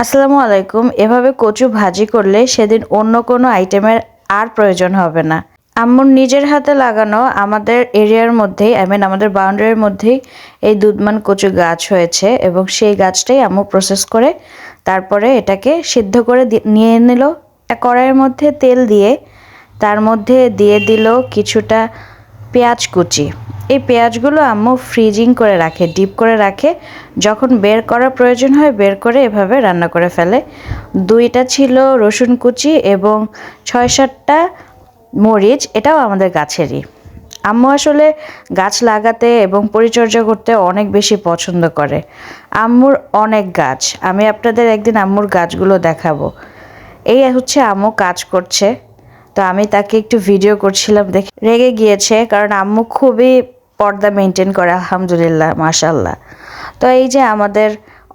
আসসালামু আলাইকুম। এভাবে কচু ভাজি করলে সেদিন অন্য কোনো আইটেমের আর প্রয়োজন হবে না। আম্মুর নিজের হাতে লাগানো আমাদের এরিয়ার মধ্যেই আমাদের বাউন্ডারির মধ্যেই এই দুধমান কচু গাছ হয়েছে এবং সেই গাছটাই আম্মু প্রসেস করে তারপরে এটাকে সিদ্ধ করে নিয়ে নিল। কড়াইয়ের মধ্যে তেল দিয়ে তার মধ্যে দিয়ে দিল কিছুটা পেঁয়াজ কুচি। এই পেঁয়াজগুলো আম্মু ফ্রিজিং করে রাখে, ডিপ করে রাখে, যখন বের করার প্রয়োজন হয় বের করে এভাবে রান্না করে ফেলে। 2টা ছিল রসুন কুচি এবং 6-7টা মরিচ, এটাও আমাদের গাছেরই। আম্মু আসলে গাছ লাগাতে এবং পরিচর্যা করতে অনেক বেশি পছন্দ করে। আম্মুর অনেক গাছ, আমি আপনাদের একদিন আম্মুর গাছগুলো দেখাবো। এই হচ্ছে আম্মু কাজ করছে, তো আমি তাকে একটু ভিডিও করছিলাম, দেখে রেগে গিয়েছে, কারণ আম্মু খুবই পর্দা মেনটেন করে আলহামদুলিল্লাহ মাশাল্লাহ। তো এই যে আমাদের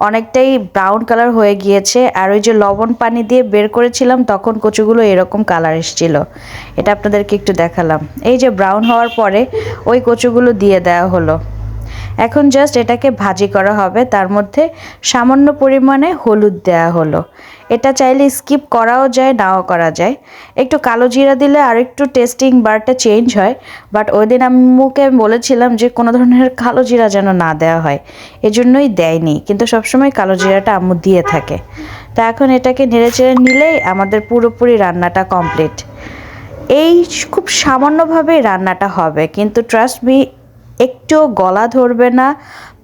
অনেকটাই ব্রাউন কালার হয়ে গিয়েছে, আর ওই যে লবণ পানি দিয়ে বের করেছিলাম তখন কচুগুলো এরকম কালার এসেছিল, এটা আপনাদেরকে একটু দেখালাম। এই যে ব্রাউন হওয়ার পরে ওই কচুগুলো দিয়ে দেওয়া হলো। এখন জাস্ট এটাকে ভাজি করা হবে, তার মধ্যে সামান্য পরিমাণে হলুদ দেওয়া হলো। এটা চাইলে স্কিপ করাও যায়, নাও করা যায়। একটু কালো জিরা দিলে আর একটু টেস্টিং বারটা চেঞ্জ হয়, বাট ওই দিন আম্মুকে আমি বলেছিলাম যে কোনো ধরনের কালো জিরা যেন না দেওয়া হয়, এজন্যই দেয়নি, কিন্তু সবসময় কালো জিরাটা আম্মু দিয়ে থাকে। তা এখন এটাকে নেড়েচেড়ে নিলেই আমাদের পুরোপুরি রান্নাটা কমপ্লিট। এই খুব সামান্যভাবেই রান্নাটা হবে, কিন্তু ট্রাস্ট মি একটু গলা ধরবে না।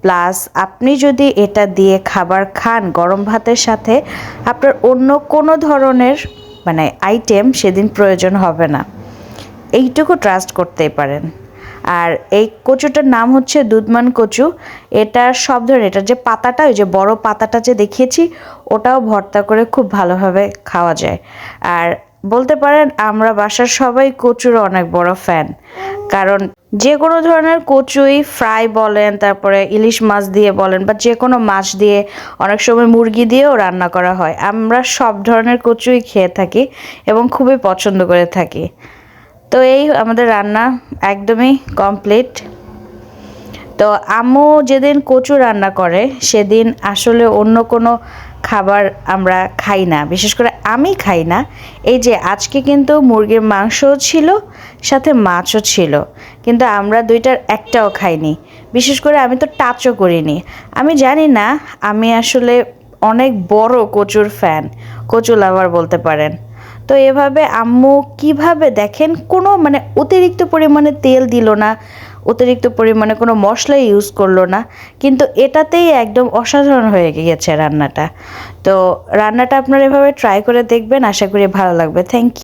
প্লাস আপনি যদি এটা দিয়ে খাবার খান গরম ভাতের সাথে, আপনার অন্য কোনো ধরনের আইটেম সেদিন প্রয়োজন হবে না, এইটুকু ট্রাস্ট করতেই পারেন। আর এই কচুটার নাম হচ্ছে দুধমান কচু। এটা সব ধরনের, এটার যে পাতাটা, ওই যে বড় পাতাটা যে দেখিয়েছি, ওটাও ভর্তা করে খুব ভালোভাবে খাওয়া যায়। আর বলতে পারেন আমরা বাসার সবাই কচুর অনেক বড় ফ্যান, কারণ যে কোনো ধরনের কচুই ফ্রাই বলেন, তারপরে ইলিশ মাছ দিয়ে বলেন, বা যে কোনো মাছ দিয়ে, অনেক সময় মুরগি দিয়েও রান্না করা হয়, আমরা সব ধরনের কচুই খেয়ে থাকি এবং খুবই পছন্দ করে থাকি। তো এই আমাদের রান্না একদমই কমপ্লিট। তো আম্মু যেদিন কচু রান্না করে সেদিন আসলে অন্য কোনো খাবার আমরা খাই না, বিশেষ করে আমি খাই না। এই যে আজকে কিন্তু মুরগির মাংসও ছিল, সাথে মাছও ছিল, কিন্তু আমরা দুইটার একটাও খাইনি। বিশেষ করে আমি তো টাচও করিনি। আমি জানি না, আমি আসলে অনেক বড় কচুর ফ্যান, কচু লাভার বলতে পারেন। তো এভাবে আম্মু কিভাবে দেখেন কোনো অতিরিক্ত পরিমাণে তেল দিল না, অতিরিক্ত পরিমাণে কোনো মশলা ইউজ করলো না, কিন্তু এটাতেই একদম অসাধারণ হয়ে গিয়েছে রান্নাটা। তো রান্নাটা আপনারা এভাবে ট্রাই করে দেখবেন, আশা করি ভালো লাগবে। Thank you.